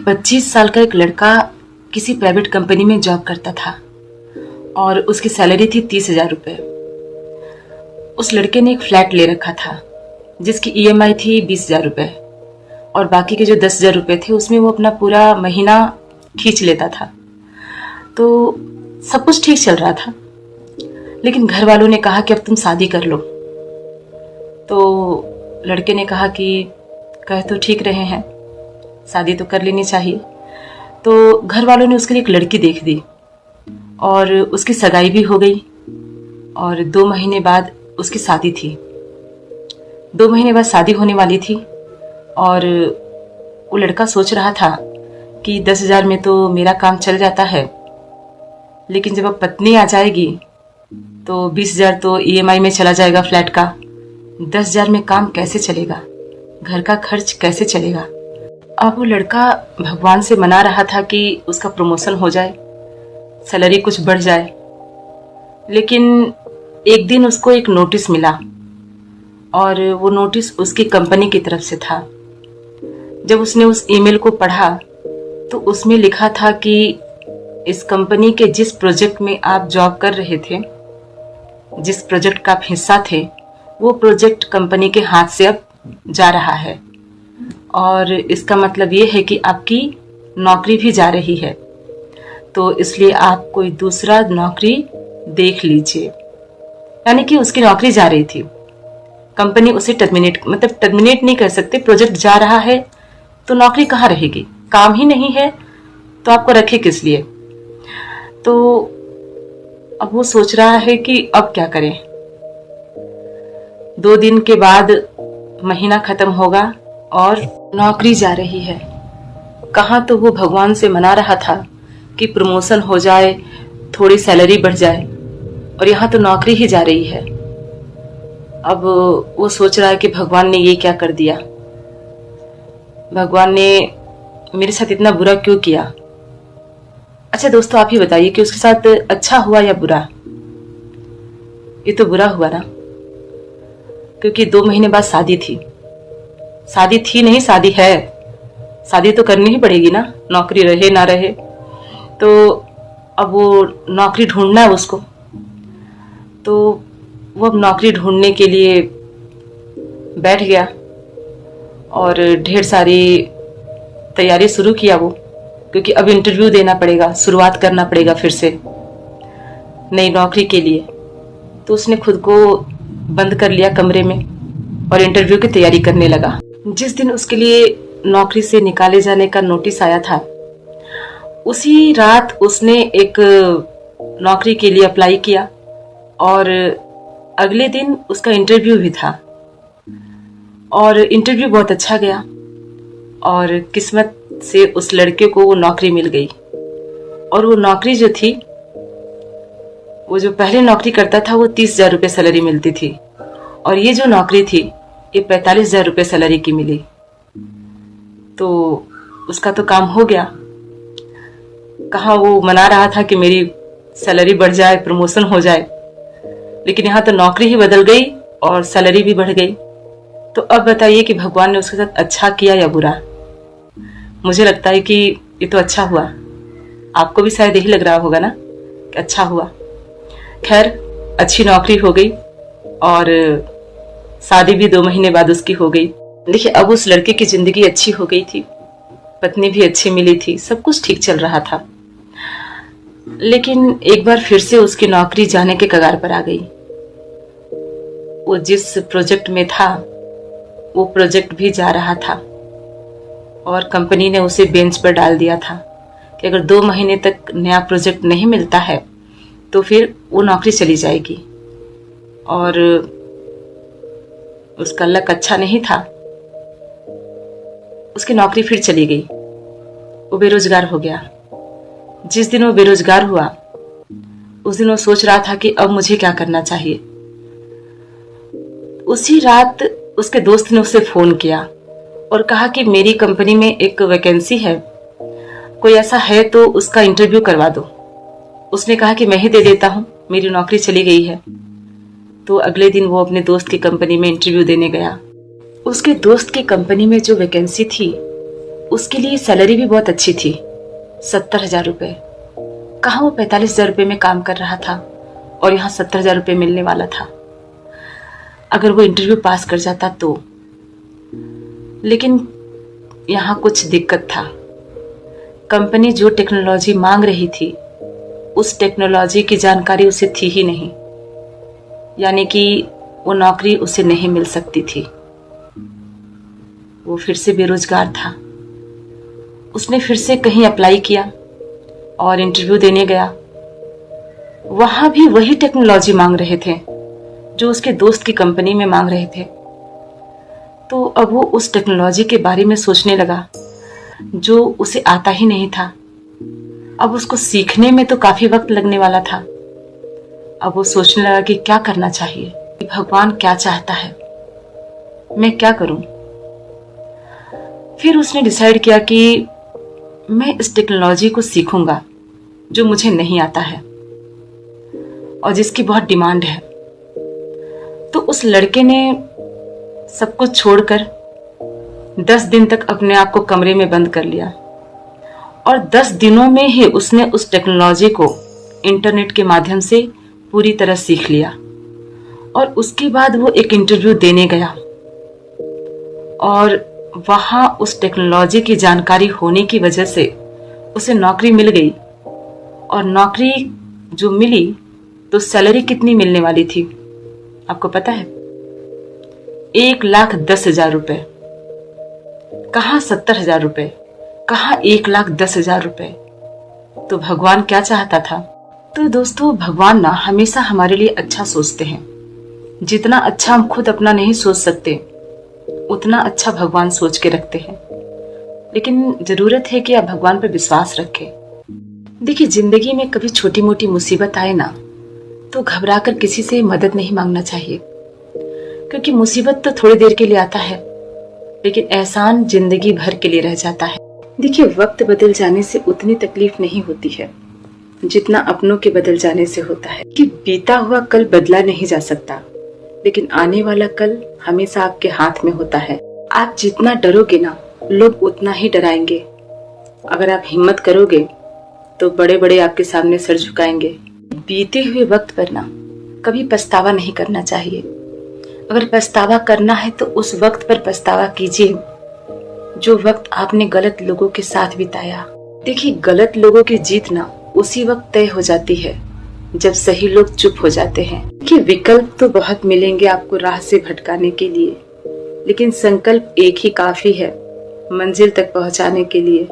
25 साल का एक लड़का किसी प्राइवेट कंपनी में जॉब करता था और उसकी सैलरी थी 30,000 रुपये। उस लड़के ने एक फ्लैट ले रखा था जिसकी ईएमआई थी 20,000 रुपये और बाकी के जो 10,000 रुपये थे उसमें वो अपना पूरा महीना खींच लेता था। तो सब कुछ ठीक चल रहा था, लेकिन घर वालों ने कहा कि अब तुम शादी कर लो। तो लड़के ने कहा कि कह तो ठीक रहे हैं, शादी तो कर लेनी चाहिए। तो घर वालों ने उसके लिए एक लड़की देख दी और उसकी सगाई भी हो गई और 2 महीने बाद उसकी शादी थी। 2 महीने बाद शादी होने वाली थी और वो लड़का सोच रहा था कि 10,000 में तो मेरा काम चल जाता है, लेकिन जब अब पत्नी आ जाएगी तो 20,000 तो ईएमआई में चला जाएगा फ्लैट का। 10,000 में काम कैसे चलेगा, घर का खर्च कैसे चलेगा। अब वो लड़का भगवान से मना रहा था कि उसका प्रमोशन हो जाए, सैलरी कुछ बढ़ जाए। लेकिन एक दिन उसको एक नोटिस मिला और वो नोटिस उसकी कंपनी की तरफ से था। जब उसने उस ईमेल को पढ़ा तो उसमें लिखा था कि इस कंपनी के जिस प्रोजेक्ट में आप जॉब कर रहे थे, जिस प्रोजेक्ट का आप हिस्सा थे, वो प्रोजेक्ट कंपनी के हाथ से अब जा रहा है और इसका मतलब ये है कि आपकी नौकरी भी जा रही है, तो इसलिए आप कोई दूसरा नौकरी देख लीजिए। यानी कि उसकी नौकरी जा रही थी, कंपनी उसे टर्मिनेट नहीं कर सकते। प्रोजेक्ट जा रहा है तो नौकरी कहाँ रहेगी, काम ही नहीं है तो आपको रखे किस लिए। तो अब वो सोच रहा है कि अब क्या करें। 2 दिन के बाद महीना खत्म होगा और नौकरी जा रही है। कहाँ तो वो भगवान से मना रहा था कि प्रमोशन हो जाए, थोड़ी सैलरी बढ़ जाए, और यहाँ तो नौकरी ही जा रही है। अब वो सोच रहा है कि भगवान ने ये क्या कर दिया, भगवान ने मेरे साथ इतना बुरा क्यों किया। अच्छा दोस्तों, आप ही बताइए कि उसके साथ अच्छा हुआ या बुरा। ये तो बुरा हुआ ना, क्योंकि 2 महीने बाद शादी थी। शादी थी नहीं, शादी है, शादी तो करनी ही पड़ेगी ना, नौकरी रहे ना रहे। तो अब वो नौकरी ढूंढना है उसको, तो वो अब नौकरी ढूंढने के लिए बैठ गया और ढेर सारी तैयारी शुरू किया वो, क्योंकि अब इंटरव्यू देना पड़ेगा, शुरुआत करना पड़ेगा फिर से नई नौकरी के लिए। तो उसने खुद को बंद कर लिया कमरे में और इंटरव्यू की तैयारी करने लगा। जिस दिन उसके लिए नौकरी से निकाले जाने का नोटिस आया था, उसी रात उसने एक नौकरी के लिए अप्लाई किया और अगले दिन उसका इंटरव्यू भी था और इंटरव्यू बहुत अच्छा गया और किस्मत से उस लड़के को वो नौकरी मिल गई। और वो नौकरी जो थी, वो जो पहले नौकरी करता था वो 30,000 रुपये सैलरी मिलती थी और ये जो नौकरी थी ये 45,000 रुपये सैलरी की मिली। तो उसका तो काम हो गया। कहाँ वो मना रहा था कि मेरी सैलरी बढ़ जाए, प्रमोशन हो जाए, लेकिन यहाँ तो नौकरी ही बदल गई और सैलरी भी बढ़ गई। तो अब बताइए कि भगवान ने उसके साथ अच्छा किया या बुरा। मुझे लगता है कि ये तो अच्छा हुआ। आपको भी शायद यही लग रहा होगा ना कि अच्छा हुआ। खैर, अच्छी नौकरी हो गई और शादी भी 2 महीने बाद उसकी हो गई। देखिए, अब उस लड़के की जिंदगी अच्छी हो गई थी, पत्नी भी अच्छी मिली थी, सब कुछ ठीक चल रहा था। लेकिन एक बार फिर से उसकी नौकरी जाने के कगार पर आ गई। वो जिस प्रोजेक्ट में था वो प्रोजेक्ट भी जा रहा था और कंपनी ने उसे बेंच पर डाल दिया था कि अगर 2 महीने तक नया प्रोजेक्ट नहीं मिलता है तो फिर वो नौकरी चली जाएगी। और उसका लक अच्छा नहीं था, उसकी नौकरी फिर चली गई, वो बेरोजगार हो गया। जिस दिन वो बेरोजगार हुआ उस दिन वो सोच रहा था कि अब मुझे क्या करना चाहिए। उसी रात उसके दोस्त ने उसे फोन किया और कहा कि मेरी कंपनी में एक वैकेंसी है, कोई ऐसा है तो उसका इंटरव्यू करवा दो। उसने कहा कि मैं ही दे देता हूँ, मेरी नौकरी चली गई है। तो अगले दिन वो अपने दोस्त की कंपनी में इंटरव्यू देने गया। उसके दोस्त की कंपनी में जो वैकेंसी थी उसके लिए सैलरी भी बहुत अच्छी थी, 70,000 रुपये। कहाँ वो 45,000 रुपये में काम कर रहा था और यहाँ 70,000 रुपये मिलने वाला था अगर वो इंटरव्यू पास कर जाता तो। लेकिन यहाँ कुछ दिक्कत था। कंपनी जो टेक्नोलॉजी मांग रही थी उस टेक्नोलॉजी की जानकारी उसे थी ही नहीं, यानी कि वो नौकरी उसे नहीं मिल सकती थी। वो फिर से बेरोजगार था। उसने फिर से कहीं अप्लाई किया और इंटरव्यू देने गया। वहां भी वही टेक्नोलॉजी मांग रहे थे जो उसके दोस्त की कंपनी में मांग रहे थे। तो अब वो उस टेक्नोलॉजी के बारे में सोचने लगा जो उसे आता ही नहीं था। अब उसको सीखने में तो काफी वक्त लगने वाला था। अब वो सोचने लगा कि क्या करना चाहिए, कि भगवान क्या चाहता है, मैं क्या करूं। फिर उसने डिसाइड किया कि मैं इस टेक्नोलॉजी को सीखूंगा जो मुझे नहीं आता है और जिसकी बहुत डिमांड है। तो उस लड़के ने सब कुछ छोड़कर 10 दिन तक अपने आप को कमरे में बंद कर लिया और 10 दिनों में ही उसने उस टेक्नोलॉजी को इंटरनेट के माध्यम से पूरी तरह सीख लिया। और उसके बाद वो एक इंटरव्यू देने गया और वहां उस टेक्नोलॉजी की जानकारी होने की वजह से उसे नौकरी मिल गई। और नौकरी जो मिली तो सैलरी कितनी मिलने वाली थी आपको पता है? 1,10,000 रुपए। कहाँ 70,000 रुपए, कहाँ 1,10,000 रुपए। तो भगवान क्या चाहता था? तो दोस्तों, भगवान ना हमेशा हमारे लिए अच्छा सोचते हैं। जितना अच्छा हम खुद अपना नहीं सोच सकते उतना अच्छा भगवान सोच के रखते हैं। लेकिन जरूरत है कि आप भगवान पर विश्वास रखें। देखिए, जिंदगी में कभी छोटी मोटी मुसीबत आए ना तो घबराकर किसी से मदद नहीं मांगना चाहिए, क्योंकि मुसीबत तो थोड़ी देर के लिए आता है लेकिन एहसान जिंदगी भर के लिए रह जाता है। देखिए, वक्त बदल जाने से उतनी तकलीफ नहीं होती है जितना अपनों के बदल जाने से होता है। कि बीता हुआ कल बदला नहीं जा सकता, लेकिन आने वाला कल हमेशा आपके हाथ में होता है। आप जितना डरोगे ना, लोग उतना ही डराएंगे। अगर आप हिम्मत करोगे तो बड़े बड़े आपके सामने सर झुकाएंगे। बीते हुए वक्त पर ना कभी पछतावा नहीं करना चाहिए। अगर पछतावा करना है तो उस वक्त पर पछतावा कीजिए जो वक्त आपने गलत लोगों के साथ बिताया। देखिए, गलत लोगों की जीत ना उसी वक्त तय हो जाती है जब सही लोग चुप हो जाते हैं। कि विकल्प तो बहुत मिलेंगे आपको राह से भटकाने के लिए, लेकिन संकल्प एक ही काफी है मंजिल तक पहुंचाने के लिए।